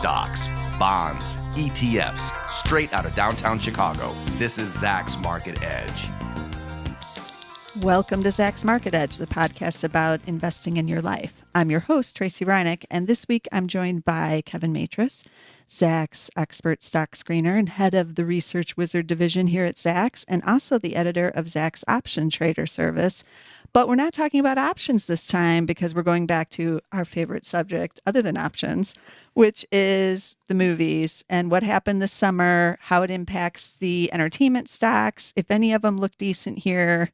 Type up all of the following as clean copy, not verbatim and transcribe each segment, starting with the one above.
Stocks, bonds, ETFs, straight out of downtown Chicago. This is Zacks Market Edge. Welcome to Zacks Market Edge, the podcast about investing in your life. I'm your host, Tracey Ryniec, and this week I'm joined by Kevin Matras, Zacks expert stock screener and head of the Research Wizard division here at Zacks, and also the editor of Zacks Option Trader Service. But we're not talking about options this time because we're going back to our favorite subject other than options, which is the movies and what happened this summer, how it impacts the entertainment stocks. If any of them look decent here,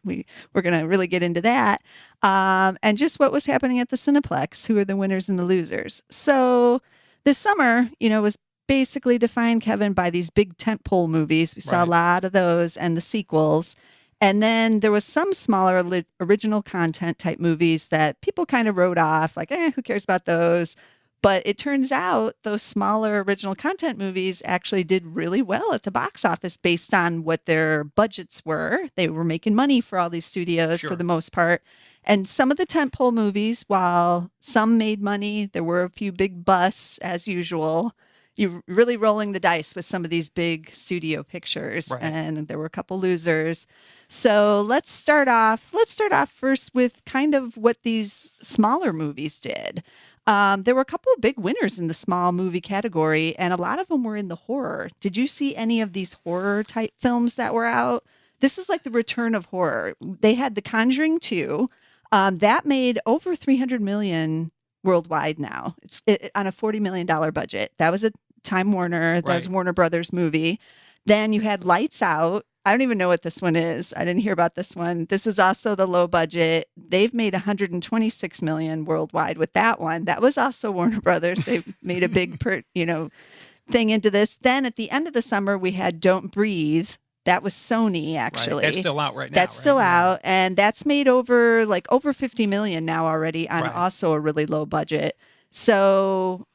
we're going to really get into that. And just what was happening at the Cineplex, who are the winners and the losers. So this summer, was basically defined, Kevin, by these big tentpole movies. We saw a lot of those and the sequels. And then there was some smaller original content type movies that people kind of wrote off, like, who cares about those? But it turns out those smaller original content movies actually did really well at the box office based on what their budgets were. They were making money for all these studios for the most part. And some of the tentpole movies, while some made money, there were a few big busts as usual. You're really rolling the dice with some of these big studio pictures, and there were a couple losers. So let's start off first with kind of what these smaller movies did. There were a couple of big winners in the small movie category, and a lot of them were in the horror. Did you see any of these horror type films that were out? This is like the return of horror. They had The Conjuring 2. That made over $300 million worldwide now. It's on a $40 million budget. That was a Time Warner. That was a Warner Brothers movie. Then you had Lights Out. I don't even know what this one is. I didn't hear about this one. This was also the low budget. They've made $126 million worldwide with that one. That was also Warner Brothers. They made a big, thing into this. Then at the end of the summer, we had Don't Breathe. That was Sony, actually. That's still out right now. That's still out, and that's made over $50 million now already on also a really low budget. So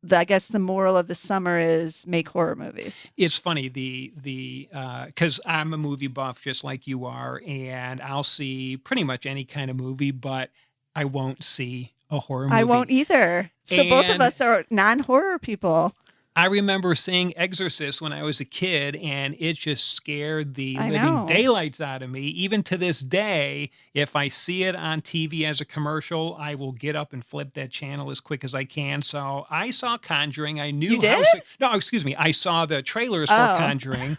I guess the moral of the summer is make horror movies. It's funny, because I'm a movie buff just like you are, and I'll see pretty much any kind of movie, but I won't see a horror movie. I won't either. So both of us are non-horror people. I remember seeing Exorcist when I was a kid, and it just scared the living daylights out of me. Even to this day, if I see it on TV as a commercial, I will get up and flip that channel as quick as I can. So I saw Conjuring. I knew you did? I saw the trailers for Conjuring,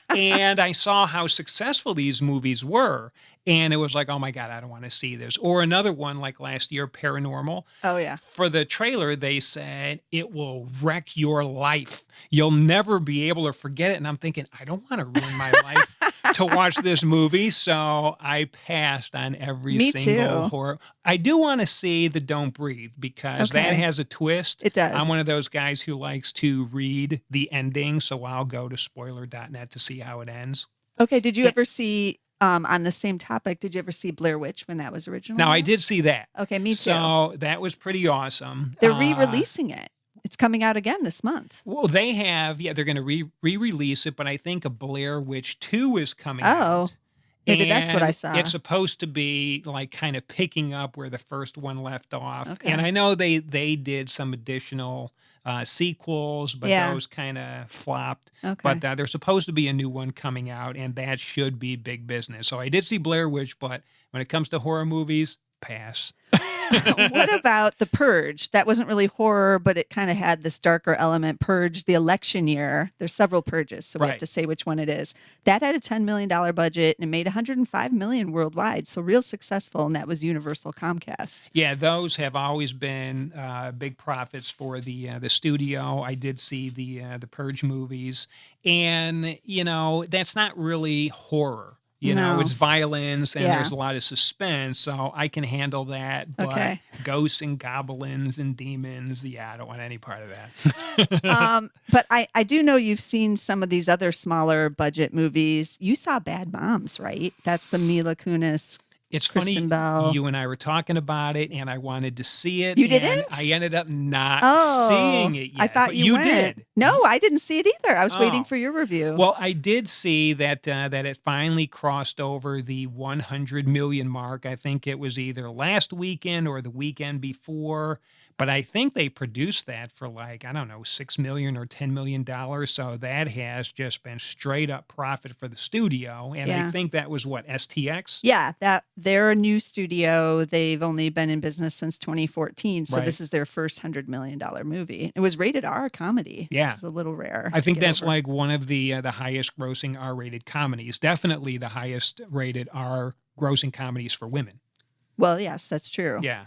and I saw how successful these movies were. And it was like, oh my God, I don't want to see this. Or another one like last year, Paranormal. Oh, yeah. For the trailer, they said it will wreck your life. You'll never be able to forget it. And I'm thinking, I don't want to ruin my life to watch this movie. So I passed on every single horror. I do want to see the Don't Breathe because that has a twist. It does. I'm one of those guys who likes to read the ending. So I'll go to spoiler.net to see how it ends. Okay. Did you ever see... on the same topic, did you ever see Blair Witch when that was originally? Now, I did see that. Okay, me too. So that was pretty awesome. They're re-releasing it. It's coming out again this month. Well, they have, they're going to re-release it, but I think a Blair Witch 2 is coming out. Maybe that's what I saw. It's supposed to be like kind of picking up where the first one left off. Okay. And I know they did some additional sequels, but those kind of flopped. Okay. But there's supposed to be a new one coming out, and that should be big business. So I did see Blair Witch, but when it comes to horror movies, pass. What about The Purge? That wasn't really horror, but it kind of had this darker element. Purge, the election year. There's several purges, so we have to say which one it is. That had a $10 million budget, and it made $105 million worldwide, so real successful, and that was Universal Comcast. Yeah, those have always been big profits for the studio. I did see the Purge movies, and, that's not really horror. It's violence and there's a lot of suspense, so I can handle that. But ghosts and goblins and demons, I don't want any part of that. But I do know you've seen some of these other smaller budget movies. You saw Bad Moms, right? That's the Mila Kunis It's Kristen funny, Bell. You and I were talking about it, and I wanted to see it. You didn't? I ended up not seeing it yet. I thought you did. No, I didn't see it either. I was waiting for your review. Well, I did see that it finally crossed over the 100 million mark. I think it was either last weekend or the weekend before. But I think they produced that for like, I don't know, $6 million or $10 million. So that has just been straight up profit for the studio. And I Yeah. think that was what, STX? Yeah, that they're a new studio. They've only been in business since 2014. So Right. this is their first $100 million movie. It was rated R comedy, Yeah. which is a little rare. I to think get that's over. like one of the highest grossing R-rated comedies. Definitely the highest rated R grossing comedies for women. Well, yes, that's true. Yeah.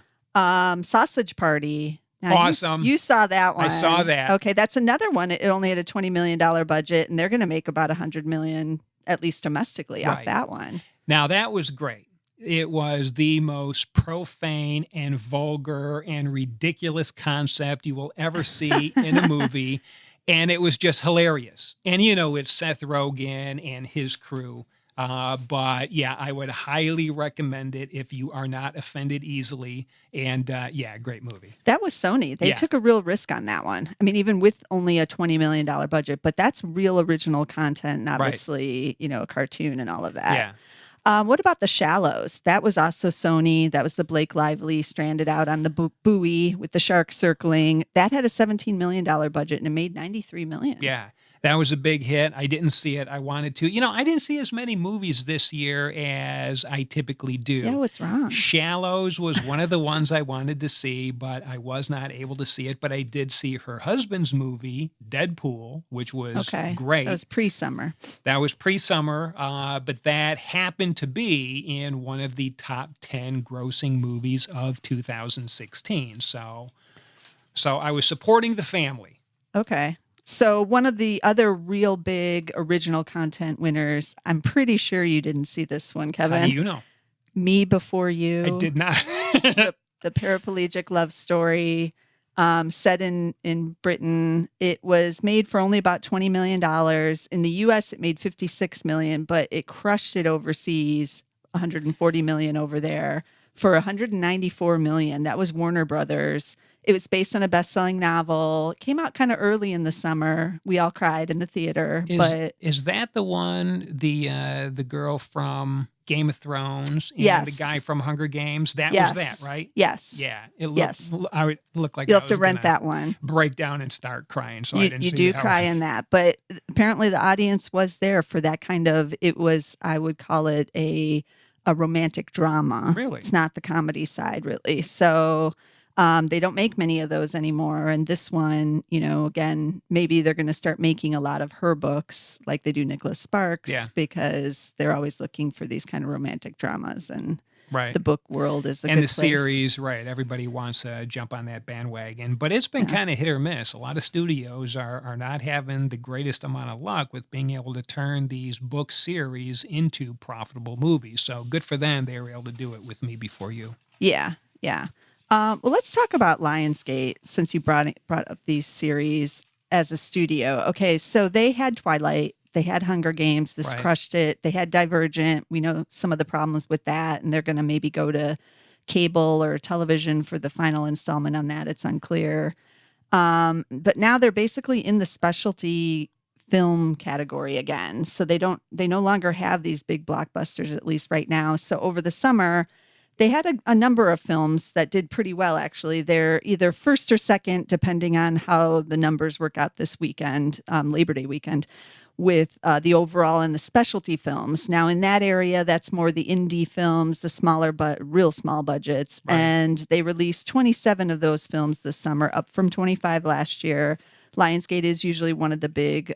Sausage Party. Now, Awesome. You saw that one. I saw that. Okay, that's another one. It only had a $20 million budget, and they're going to make about $100 million, at least domestically, off Right. that one. Now, that was great. It was the most profane and vulgar and ridiculous concept you will ever see in a movie. And it was just hilarious. And, you know, it's Seth Rogen and his crew. But yeah, I would highly recommend it if you are not offended easily. And yeah, great movie. That was Sony. They Yeah. took a real risk on that one. I mean, even with only a $20 million budget, but that's real original content, and obviously, you know, a cartoon and all of that. Yeah. What about The Shallows? That was also Sony. That was the Blake Lively stranded out on the buoy with the shark circling. That had a $17 million budget and it made $93 million. Yeah. That was a big hit. I didn't see it. I wanted to. You know, I didn't see as many movies this year as I typically do. Yeah, what's wrong? Shallows was one of the ones I wanted to see, but I was not able to see it. But I did see her husband's movie, Deadpool, which was great. That was pre-summer. That was pre-summer, but that happened to be in one of the top 10 grossing movies of 2016. So I was supporting the family. Okay. So one of the other real big original content winners, I'm pretty sure you didn't see this one, Kevin. How do you know? Me Before You. I did not. the paraplegic love story set in Britain. It was made for only about $20 million. In the US, it made $56 million, but it crushed it overseas, $140 million over there for $194 million. That was Warner Brothers. It was based on a best-selling novel. It came out kind of early in the summer. We all cried in the theater. Is that the one, the girl from Game of Thrones and Yes. the guy from Hunger Games? That Yes. was that, right? Yes. Yeah. It looked, Yes. I would look like You'll I have to was rent gonna that one. break down and start crying. So I didn't You see do that cry one. in that, but apparently the audience was there for that kind of, it was, I would call it a romantic drama. Really? It's not the comedy side really. So they don't make many of those anymore. And this one, you know, again, maybe they're going to start making a lot of her books like they do Nicholas Sparks, because they're always looking for these kind of romantic dramas, and Right. the book world is a And good the place. series, right. Everybody wants to jump on that bandwagon, but it's been kind of hit or miss. A lot of studios are not having the greatest amount of luck with being able to turn these book series into profitable movies. So good for them. They were able to do it with Me Before You. Yeah, yeah. Well, let's talk about Lionsgate since you brought up these series as a studio. Okay, so they had Twilight, they had Hunger Games, this crushed it. They had Divergent. We know some of the problems with that, and they're going to maybe go to cable or television for the final installment on that. It's unclear. But now they're basically in the specialty film category again. So they no longer have these big blockbusters, at least right now. So over the summer, they had a number of films that did pretty well, actually. They're either first or second, depending on how the numbers work out this weekend, Labor Day weekend, with the overall and the specialty films. Now, in that area, that's more the indie films, the smaller but real small budgets. Right. And they released 27 of those films this summer, up from 25 last year. Lionsgate is usually one of the big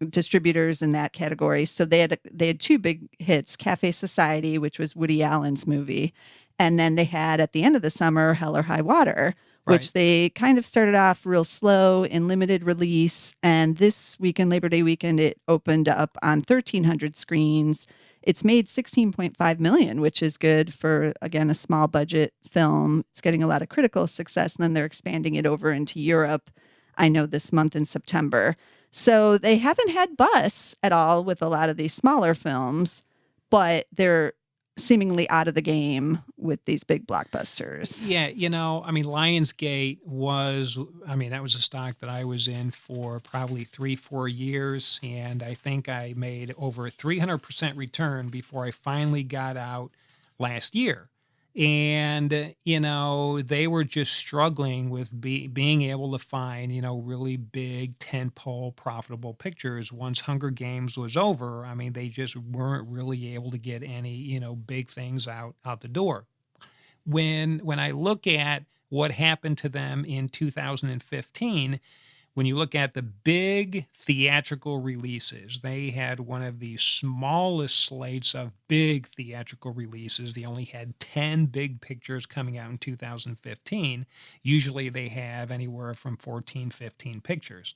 distributors in that category. So they had two big hits, Cafe Society, which was Woody Allen's movie. And then they had at the end of the summer, Hell or High Water, which they kind of started off real slow in limited release. And this weekend, Labor Day weekend, it opened up on 1,300 screens. It's made $16.5 million, which is good for, again, a small budget film. It's getting a lot of critical success. And then they're expanding it over into Europe, I know, this month in September. So they haven't had buzz at all with a lot of these smaller films, but they're seemingly out of the game with these big blockbusters. Yeah, you know, I mean, Lionsgate was, that was a stock that I was in for probably 3-4 years. And I think I made over 300% return before I finally got out last year. And they were just struggling with being able to find really big tentpole profitable pictures once Hunger Games was over. I mean, they just weren't really able to get any big things out the door. When I look at what happened to them in 2015, when you look at the big theatrical releases, they had one of the smallest slates of big theatrical releases. They only had 10 big pictures coming out in 2015. Usually they have anywhere from 14, 15 pictures.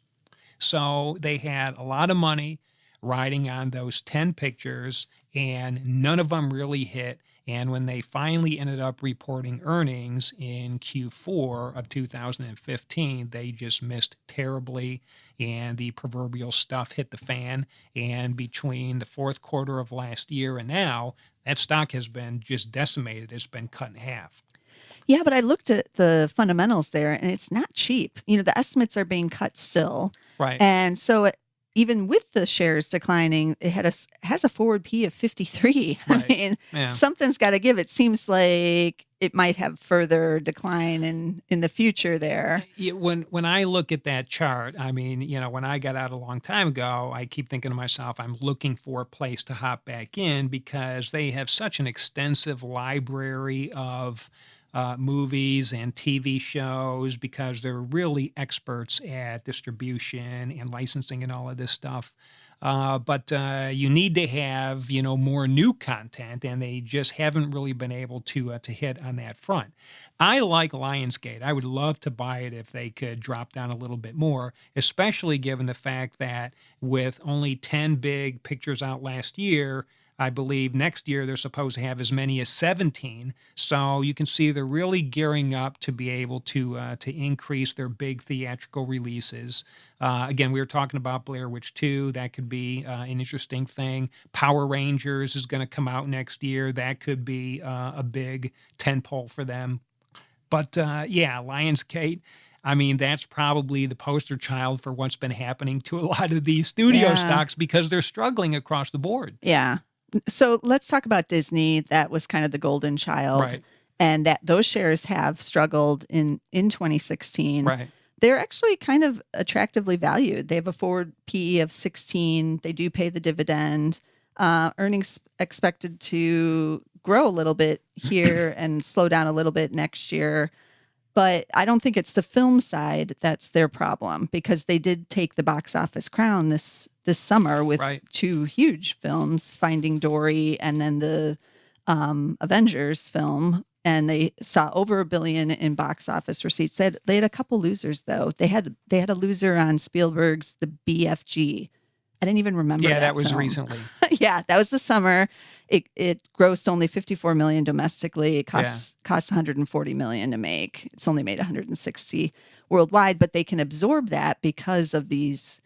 So they had a lot of money riding on those 10 pictures, and none of them really hit. And when they finally ended up reporting earnings in Q4 of 2015, they just missed terribly, and the proverbial stuff hit the fan. And between the fourth quarter of last year and now, that stock has been just decimated. It's been cut in half. Yeah, but I looked at the fundamentals there, and it's not cheap. The estimates are being cut still. Right. And so even with the shares declining, it has a forward P of 53. Right. I mean, Yeah. something's got to give. It seems like it might have further decline in the future there. When I look at that chart, I mean, when I got out a long time ago, I keep thinking to myself, I'm looking for a place to hop back in because they have such an extensive library of movies and TV shows, because they're really experts at distribution and licensing and all of this stuff. But you need to have more new content, and they just haven't really been able to hit on that front. I like Lionsgate. I would love to buy it if they could drop down a little bit more, especially given the fact that with only 10 big pictures out last year, I believe next year they're supposed to have as many as 17. So you can see they're really gearing up to be able to increase their big theatrical releases. Again, we were talking about Blair Witch 2. That could be an interesting thing. Power Rangers is going to come out next year. That could be a big tentpole for them. But yeah, Lionsgate, I mean, that's probably the poster child for what's been happening to a lot of these studio stocks, because they're struggling across the board. Yeah. So let's talk about Disney. That was kind of the golden child. Right. And that those shares have struggled in 2016. Right. They're actually kind of attractively valued. They have a forward PE of 16. They do pay the dividend. Earnings expected to grow a little bit here and slow down a little bit next year. But I don't think it's the film side that's their problem, because they did take the box office crown this summer with two huge films, Finding Dory and then the Avengers film. And they saw over $1 billion in box office receipts. They had a couple losers, though. They had a loser on Spielberg's The BFG. I didn't even remember. Yeah, that was film. recently. Yeah, that was the summer. It grossed only $54 million domestically. It cost $140 million to make. It's only made $160 worldwide, but they can absorb that because of these,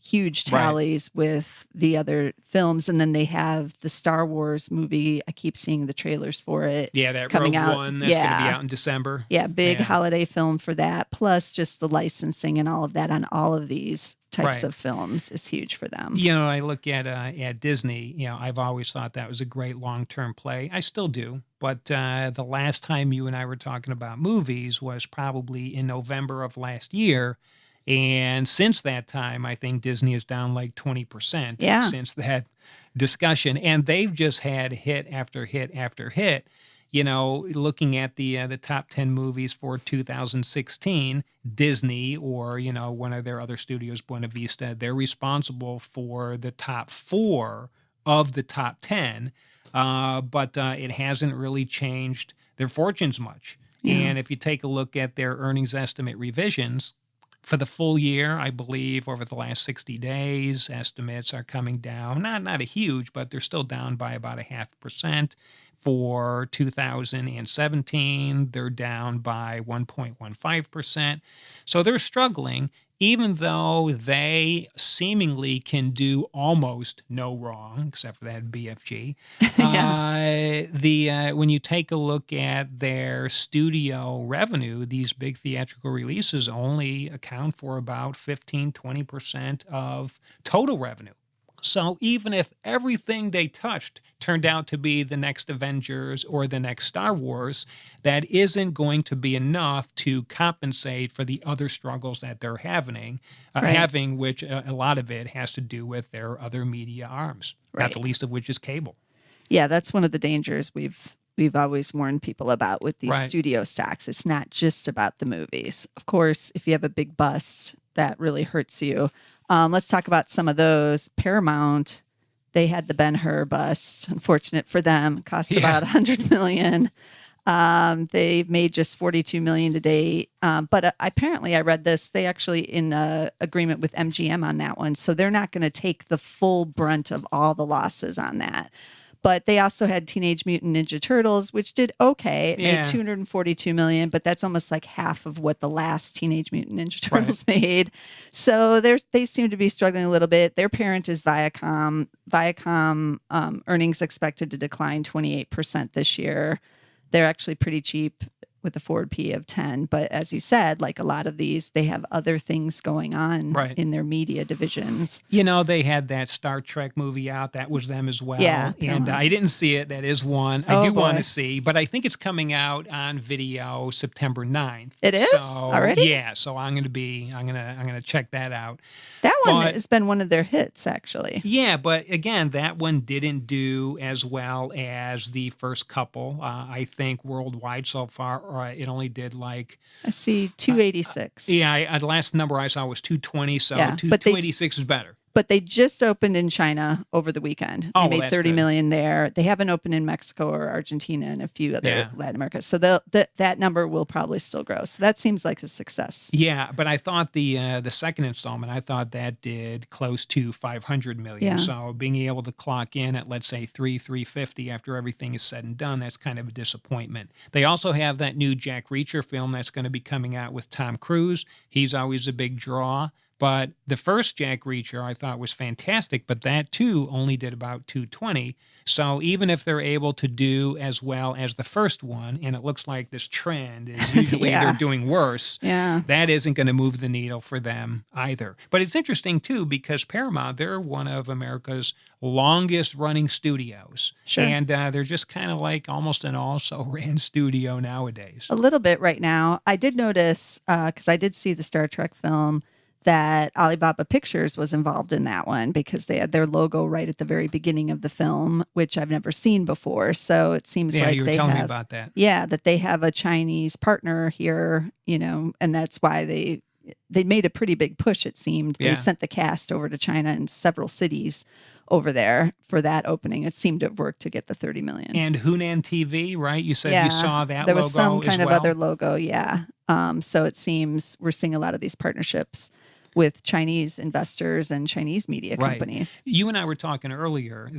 huge tallies with the other films. And then they have the Star Wars movie. I keep seeing the trailers for it. Yeah, that coming Rogue out. One that's going to be out in December. Yeah, big holiday film for that. Plus just the licensing and all of that on all of these types of films is huge for them. I look at Disney. I've always thought that was a great long-term play. I still do. But the last time you and I were talking about movies was probably in November of last year. And since that time, I think Disney is down like 20% since that discussion. And they've just had hit after hit after hit. Looking at the top 10 movies for 2016, Disney or, one of their other studios, Buena Vista, they're responsible for the top 4 of the top 10. But it hasn't really changed their fortunes much. Yeah. And if you take a look at their earnings estimate revisions, for the full year, I believe over the last 60 days, estimates are coming down. Not a huge, but they're still down by about 0.5%. For 2017, they're down by 1.15%. So they're struggling, even though they seemingly can do almost no wrong, except for that BFG. When you take a look at their studio revenue, these big theatrical releases only account for about 15-20% of total revenue. So even if everything they touched turned out to be the next Avengers or the next Star Wars, that isn't going to be enough to compensate for the other struggles that they're Right. having, which a lot of it has to do with their other media arms, not the Right. least of which is cable. Yeah, that's one of the dangers we've always warned people about with these Right. studio stocks. It's not just about the movies. Of course, if you have a big bust, that really hurts you. Let's talk about some of those. Paramount, they had the Ben-Hur bust. Unfortunate for them, cost Yeah. about 100 million. They made just 42 million to date. But apparently I read this, they actually in agreement with MGM on that one. So they're not going to take the full brunt of all the losses on that. But they also had Teenage Mutant Ninja Turtles, which did okay. It made Yeah. 242 million, but that's almost like half of what the last Teenage Mutant Ninja Right. Turtles made. So they seem to be struggling a little bit. Their parent is Viacom. Viacom earnings expected to decline 28% this year. They're actually pretty cheap with a forward P of 10. But as you said, like a lot of these, they have other things going on Right. in their media divisions. You know, they had that Star Trek movie out. That was them as well. Yeah, And Paramount. I didn't see it. That is one I Oh, do want boy. to see, but I think it's coming out on video September 9th. It is? So, Already? yeah. So I'm going to check that out. That one But- has been one of their hits, actually. Yeah, but again, that one didn't do as well as the first couple. I think worldwide so far, it only did like, I see 286. yeah, the last number I saw was 220, so Yeah, but they- 286 is better. But they just opened in China over the weekend. Oh, They well, made that's 30 good. million there. They haven't opened in Mexico or Argentina and a few other Yeah. Latin America. So that number will probably still grow. So that seems like a success. Yeah, but I thought the second installment, I thought that did close to 500 million. Yeah. So being able to clock in at, let's say, 350 after everything is said and done, that's kind of a disappointment. They also have that new Jack Reacher film that's going to be coming out with Tom Cruise. He's always a big draw. But the first Jack Reacher I thought was fantastic, but that too only did about 220. So even if they're able to do as well as the first one, and it looks like this trend is usually Yeah. they're doing worse, Yeah. that isn't going to move the needle for them either. But it's interesting too, because Paramount, they're one of America's longest running studios. Sure. And they're just kind of like almost an also ran studio nowadays. A little bit right now. I did notice, because I did see the Star Trek film, that Alibaba Pictures was involved in that one because they had their logo right at the very beginning of the film, which I've never seen before. So it seems Yeah, like you were they telling me have, about that. yeah, that they have a Chinese partner here, and that's why they made a pretty big push, it seemed. Yeah. They sent the cast over to China in several cities over there for that opening. It seemed to have worked to get the 30 million. And Hunan TV, right? You said Yeah, you saw that there logo was some as kind of well? other logo, yeah. So it seems we're seeing a lot of these partnerships with Chinese investors and Chinese media Right. companies. You and I were talking earlier,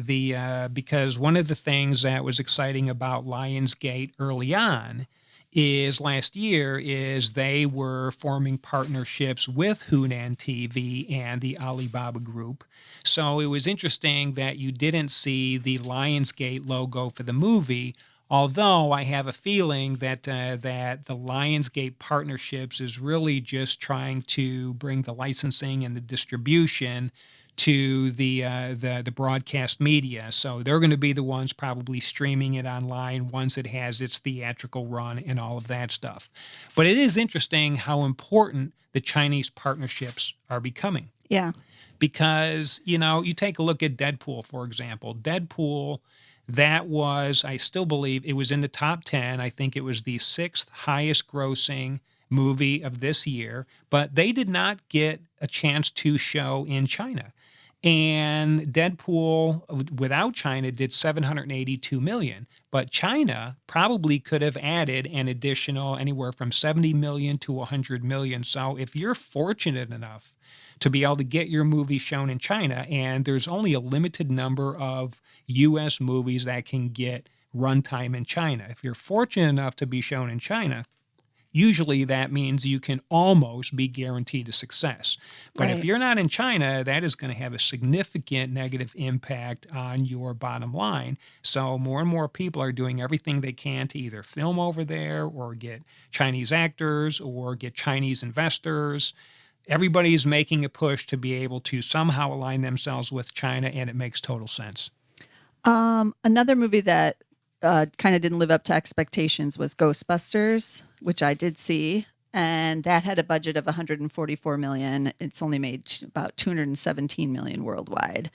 because one of the things that was exciting about Lionsgate early on is last year is they were forming partnerships with Hunan TV and the Alibaba Group. So it was interesting that you didn't see the Lionsgate logo for the movie. Although I have a feeling that that the Lionsgate partnerships is really just trying to bring the licensing and the distribution to the broadcast media. So they're going to be the ones probably streaming it online once it has its theatrical run and all of that stuff. But it is interesting how important the Chinese partnerships are becoming. Yeah. Because, you take a look at Deadpool, for example. Deadpool, that was, I still believe, it was in the top 10. I think it was the 6th highest grossing movie of this year, but they did not get a chance to show in China. And Deadpool without China did 782 million, but China probably could have added an additional anywhere from 70 million to 100 million. So if you're fortunate enough to be able to get your movie shown in China, and there's only a limited number of U.S. movies that can get runtime in China. If you're fortunate enough to be shown in China, usually that means you can almost be guaranteed a success. But if Right. you're not in China, that is going to have a significant negative impact on your bottom line. So more and more people are doing everything they can to either film over there or get Chinese actors or get Chinese investors. everybody's making a push to be able to somehow align themselves with China, and it makes total sense. Another movie that kind of didn't live up to expectations was Ghostbusters, which I did see. And that had a budget of 144 million. It's only made about 217 million worldwide.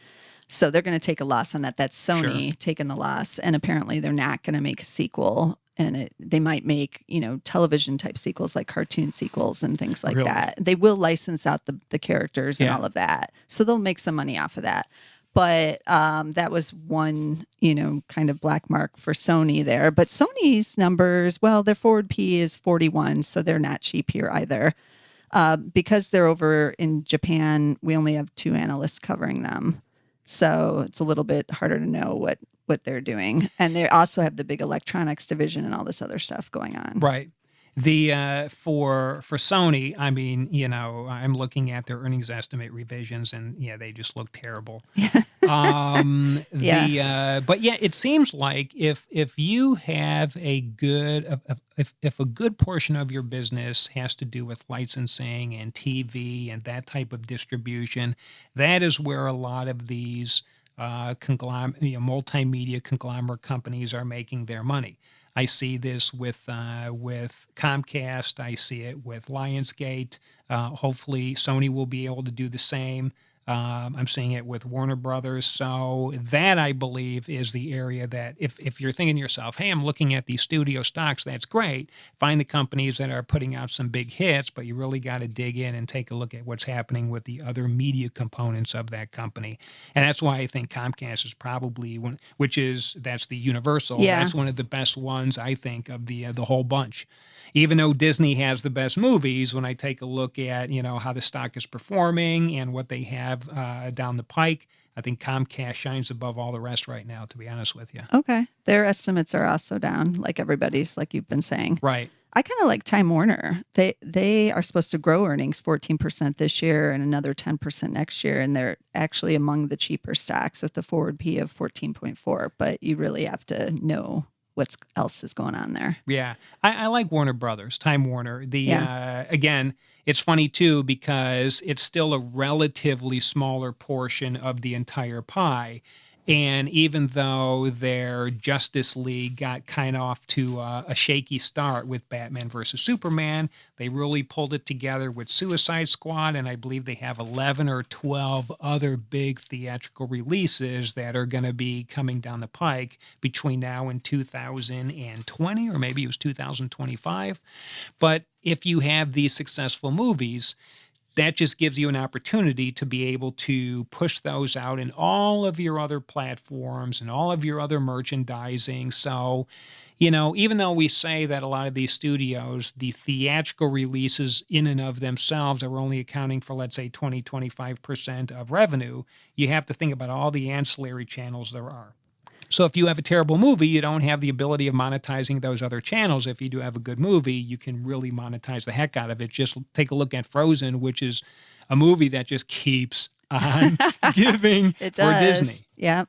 So they're going to take a loss on that. That's Sony taking the loss. And apparently they're not going to make a sequel. And they might make, television type sequels like cartoon sequels and things like that. They will license out the characters and all of that. So they'll make some money off of that. But that was one, kind of black mark for Sony there. But Sony's numbers, well, their forward P is 41, so they're not cheap here either. Because they're over in Japan, we only have 2 analysts covering them. So it's a little bit harder to know what they're doing. And they also have the big electronics division and all this other stuff going on. Right. The for Sony, I mean, I'm looking at their earnings estimate revisions, and they just look terrible. But it seems like if you have a good if a good portion of your business has to do with licensing and TV and that type of distribution, that is where a lot of these multimedia conglomerate companies are making their money. I see this with Comcast. I see it with Lionsgate. Hopefully, Sony will be able to do the same. I'm seeing it with Warner Brothers. So that, I believe, is the area that if you're thinking to yourself, hey, I'm looking at these studio stocks, that's great. Find the companies that are putting out some big hits, but you really got to dig in and take a look at what's happening with the other media components of that company. And that's why I think Comcast is probably one, that's the Universal. Yeah. That's one of the best ones, I think, of the whole bunch. Even though Disney has the best movies, when I take a look at, how the stock is performing and what they have down the pike, I think Comcast shines above all the rest right now, to be honest with you. Okay. Their estimates are also down, like everybody's, like you've been saying. Right. I kind of like Time Warner. They are supposed to grow earnings 14% this year and another 10% next year. And they're actually among the cheaper stocks with the forward P of 14.4. But you really have to know what else is going on there. Yeah. I like Warner Brothers, Time Warner. Again, it's funny too, because it's still a relatively smaller portion of the entire pie. And even though their Justice League got kind of off to a shaky start with Batman versus Superman, they really pulled it together with Suicide Squad, and I believe they have 11 or 12 other big theatrical releases that are going to be coming down the pike between now and 2020, or maybe it was 2025. But if you have these successful movies, that just gives you an opportunity to be able to push those out in all of your other platforms and all of your other merchandising. So, even though we say that a lot of these studios, the theatrical releases in and of themselves are only accounting for, let's say, 20-25% of revenue, you have to think about all the ancillary channels there are. So if you have a terrible movie, you don't have the ability of monetizing those other channels. If you do have a good movie, you can really monetize the heck out of it. Just take a look at Frozen, which is a movie that just keeps on giving It for does. Disney. Yeah.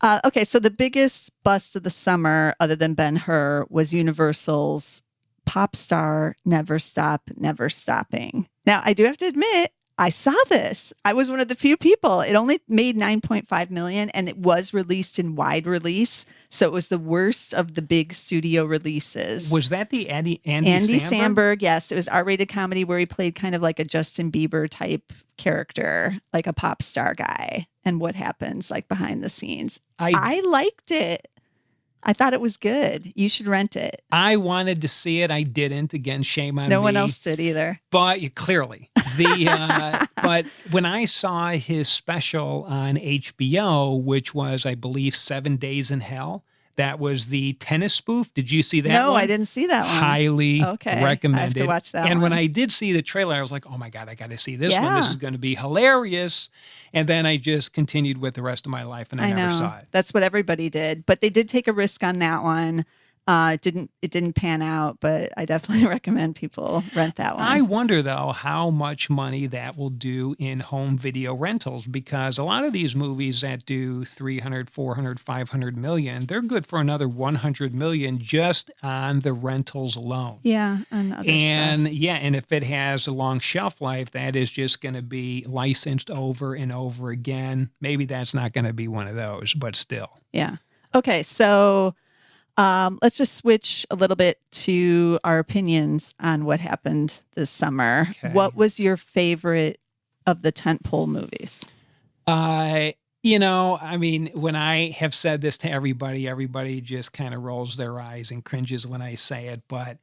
Okay, so the biggest bust of the summer, other than Ben-Hur, was Universal's pop star Never Stop, Never Stopping. Now, I do have to admit, I saw this. I was one of the few people. It only made 9.5 million, and it was released in wide release. So it was the worst of the big studio releases. Was that the Andy Samberg? Yes, it was R-rated comedy where he played kind of like a Justin Bieber type character, like a pop star guy, and what happens like behind the scenes. I liked it. I thought it was good. You should rent it. I wanted to see it. I didn't. Again, shame on me. No one else did either. But clearly, but when I saw his special on HBO, which was, I believe, 7 Days in Hell, that was the tennis spoof. Did you see that No, one? I didn't see that one. Highly recommended. I have to watch that and one. when I did see the trailer, I was like, oh my God, I got to see this one. Yeah. This is going to be hilarious. And then I just continued with the rest of my life, and I never saw it. That's what everybody did. But they did take a risk on that one. It didn't pan out, but I definitely recommend people rent that one. I wonder, though, how much money that will do in home video rentals, because a lot of these movies that do 300, 400, 500 million, they're good for another 100 million just on the rentals alone. Yeah, and other And stuff. yeah, and if it has a long shelf life, that is just going to be licensed over and over again. Maybe that's not going to be one of those, but still. Yeah. Okay, so let's just switch a little bit to our opinions on what happened this summer. Okay. What was your favorite of the tentpole movies? I mean, when I have said this to everybody just kind of rolls their eyes and cringes when I say it. But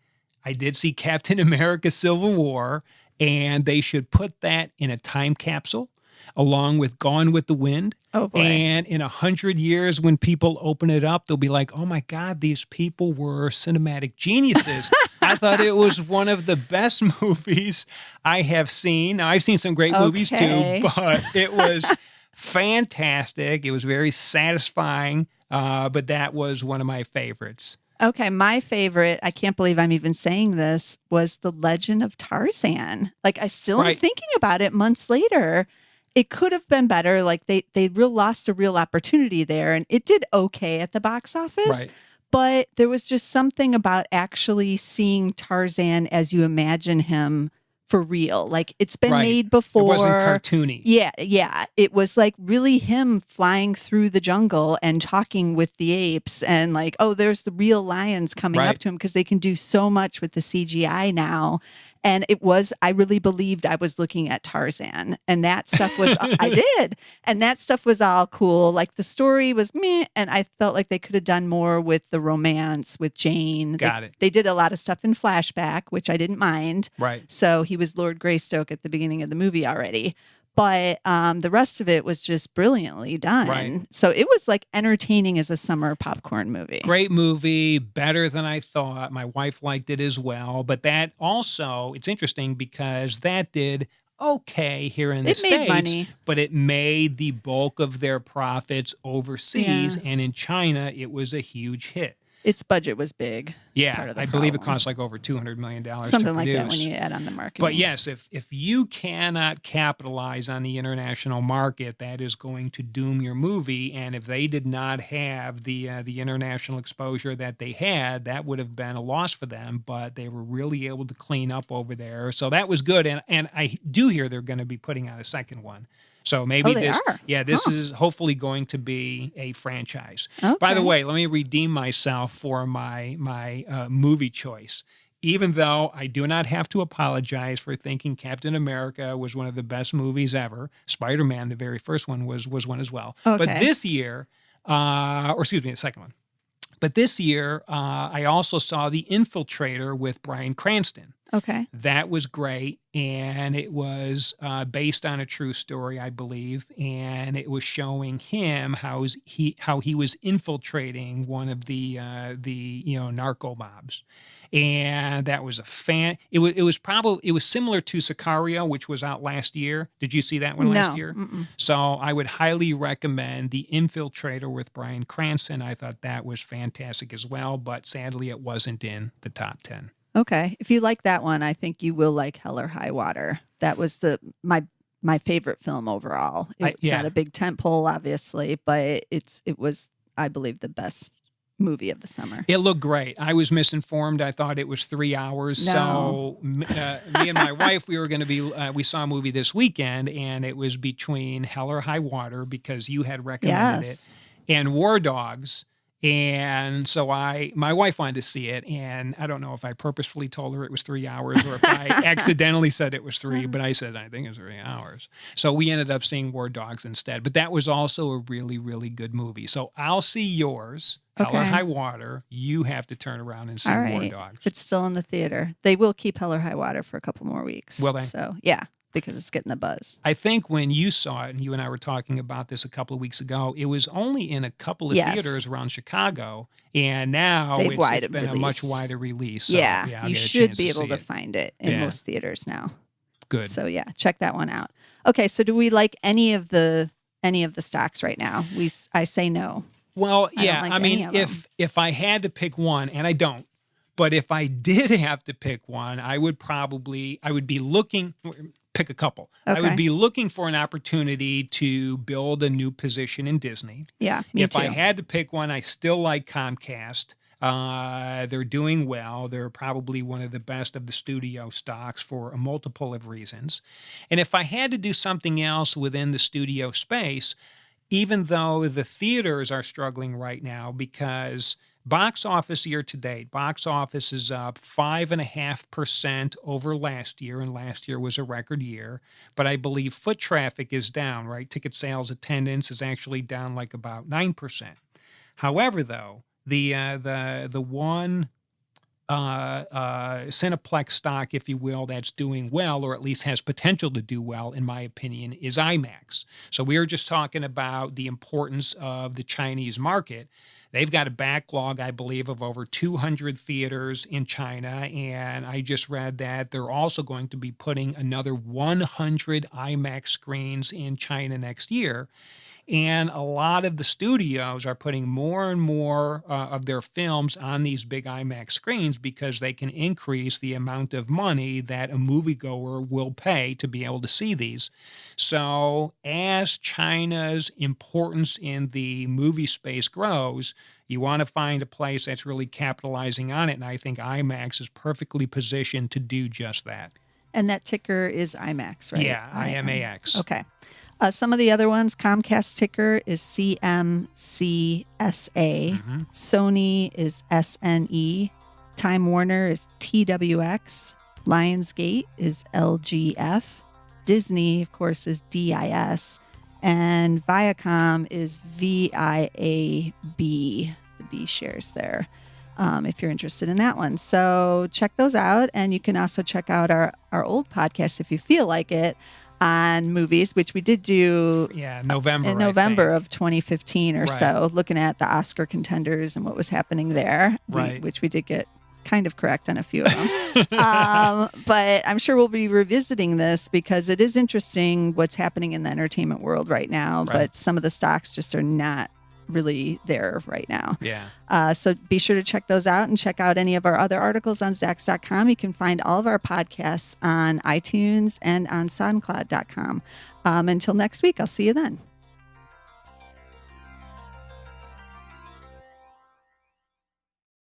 I did see Captain America Civil War, and they should put that in a time capsule along with Gone with the Wind. Oh boy. And in 100 years, when people open it up, they'll be like, oh my God, these people were cinematic geniuses. I thought it was one of the best movies I have seen. Now, I've seen some great movies too, but it was fantastic. It was very satisfying, but that was one of my favorites. Okay, my favorite, I can't believe I'm even saying this, was The Legend of Tarzan. Like, I still am thinking about it months later. It could have been better. Like, they lost a real opportunity there, and it did okay at the box office. Right. But there was just something about actually seeing Tarzan as you imagine him for real. Like, it's been made before. It wasn't cartoony. Yeah. It was like really him flying through the jungle and talking with the apes, and like, oh, there's the real lions coming up to him, because they can do so much with the CGI now. And I really believed I was looking at Tarzan, and that stuff was, I did. And that stuff was all cool. Like, the story was meh, and I felt like they could have done more with the romance with Jane. Got it. They did a lot of stuff in flashback, which I didn't mind. Right. So he was Lord Greystoke at the beginning of the movie already. But the rest of it was just brilliantly done. Right. So it was like entertaining as a summer popcorn movie. Great movie, better than I thought. My wife liked it as well. But that also, it's interesting because that did okay here in the States. It made money. But it made the bulk of their profits overseas. Yeah. And in China, it was a huge hit. Its budget was big. Yeah, I believe it cost like over $200 million Something to like produce. that when you add on the marketing. But yes, if you cannot capitalize on the international market, that is going to doom your movie. And if they did not have the international exposure that they had, that would have been a loss for them. But they were really able to clean up over there, so that was good. And I do hear they're going to be putting out a second one. So maybe this is hopefully going to be a franchise. Okay. By the way, let me redeem myself for my movie choice. Even though I do not have to apologize for thinking Captain America was one of the best movies ever. Spider-Man, the very first one, was one as well. Okay. But this year, the second one. But this year, I also saw The Infiltrator with Bryan Cranston. Okay. That was great, and it was based on a true story, I believe, and it was showing him how he was infiltrating one of the narco mobs. And that was it was similar to Sicario, which was out last year. Did you see that one last year? Mm-mm. So I would highly recommend The Infiltrator with Bryan Cranston. I thought that was fantastic as well, but sadly it wasn't in the top 10. Okay. If you like that one, I think you will like Hell or High Water. That was my favorite film overall. It's not a big tentpole, obviously, but it was, I believe, the best movie of the summer. It looked great. I was misinformed. I thought it was 3 hours. No. So me and my wife, we were going to be, we saw a movie this weekend, and it was between Hell or High Water, because you had recommended it, and War Dogs. And so my wife wanted to see it, and I don't know if I purposefully told her it was 3 hours or if I accidentally said it was 3, but I said, I think it's 3 hours. So we ended up seeing War Dogs instead, but that was also a really, really good movie. So I'll see yours, Hell or High Water. You have to turn around and see War Dogs. If it's still in the theater. They will keep Hell or High Water for a couple more weeks. Will they? So, yeah. Because it's getting the buzz. I think when you saw it, and you and I were talking about this a couple of weeks ago, it was only in a couple of theaters around Chicago, and now it's been a much wider release. So, you should be able to find it in most theaters now. Good. So check that one out. Okay, so do we like any of the stocks right now? I say no. Well, I don't yeah. like I any mean, of them. if I had to pick one, and I don't, but if I did have to pick one, I would be looking, pick a couple. I would Okay. be looking for an opportunity to build a new position in Disney. Yeah, me If I too. had to pick one, I still like Comcast. They're doing well. They're probably one of the best of the studio stocks for a multiple of reasons. And if I had to do something else within the studio space, even though the theaters are struggling right now because box office year to date, box office is up 5.5% over last year, and last year was a record year. But I believe foot traffic is down, right? Ticket sales attendance is actually down like about 9%. However, though, the one Cineplex stock, if you will, that's doing well, or at least has potential to do well, in my opinion, is IMAX. So we were just talking about the importance of the Chinese market. They've got a backlog, I believe, of over 200 theaters in China. And I just read that they're also going to be putting another 100 IMAX screens in China next year. And a lot of the studios are putting more and more of their films on these big IMAX screens because they can increase the amount of money that a moviegoer will pay to be able to see these. So, as China's importance in the movie space grows, you want to find a place that's really capitalizing on it. And I think IMAX is perfectly positioned to do just that. And that ticker is IMAX, right? Yeah, IMAX. Okay. Some of the other ones, Comcast ticker is CMCSA. Sony is SNE. Time Warner is TWX. Lionsgate is LGF. Disney, of course, is DIS. And Viacom is VIAB, the B shares there, if you're interested in that one. So check those out. And you can also check out our old podcast if you feel like it, on movies, which we did do November in November of 2015 or so, looking at the Oscar contenders and what was happening there, which we did get kind of correct on a few of them. But I'm sure we'll be revisiting this because it is interesting what's happening in the entertainment world right now, but some of the stocks just are not really there right now. Yeah. So be sure to check those out and check out any of our other articles on Zacks.com. You can find all of our podcasts on iTunes and on SoundCloud.com. Until next week, I'll see you then.